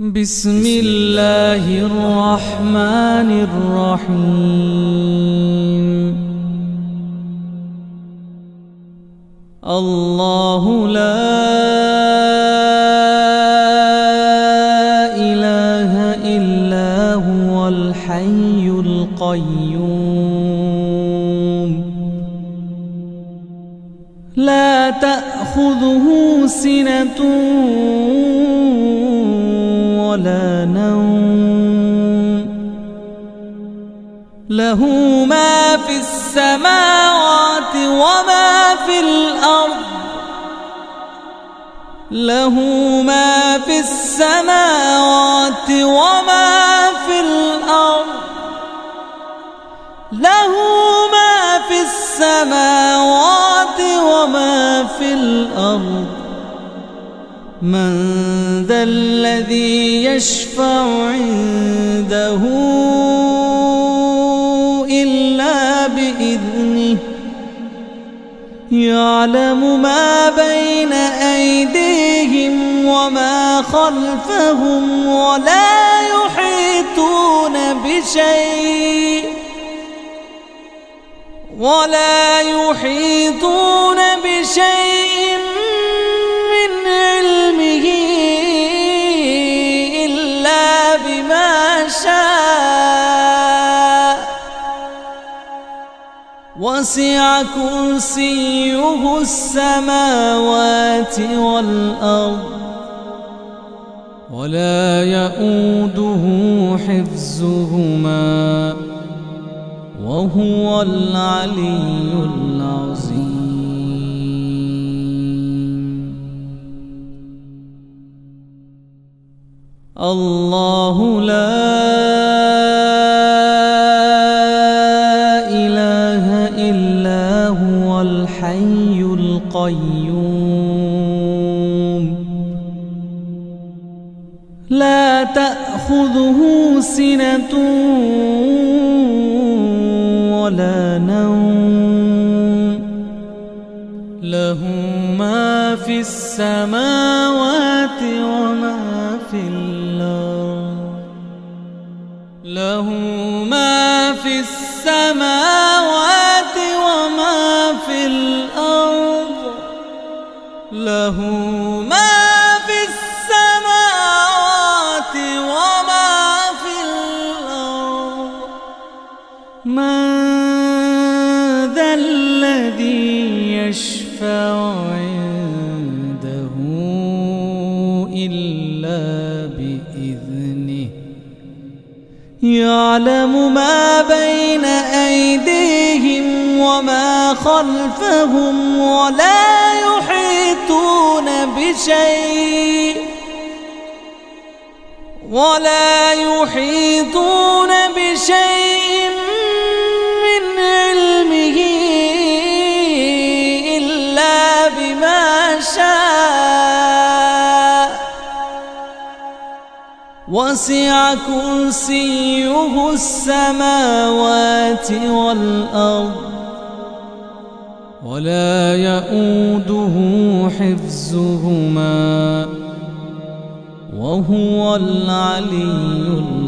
بسم الله الرحمن الرحيم. الله لا إله إلا هو الحي القيوم لا تأخذه سنة ولا نوم له ما في السماوات وما في الأرض له ما في السماوات وما في الأرض له ما في السماوات وما في الأرض من ذا الذي يشفع عنده إلا بإذنه يعلم ما بين أيديهم وما خلفهم ولا يحيطون بشيء من علمه إلا بما شاء وسع كرسيه السماوات والأرض ولا يؤوده حفظهما وهو العلي العظيم. الله لا إله إلا هو الحي القيوم لا تأخذه سنة ولا نوم له ما في السماوات وما في الأرض له ما في السماوات وما في الأرض له ما في السماوات وما في الأرض من ذا الذي يشفع عنده إلا بإذنه يعلم ما بين أيديهم وما خلفهم ولا يحيطون بشيء من علمه إلا بما شاء وسع كرسيه السماوات والأرض ولا يؤوده حفظهما وهو العلي العظيم.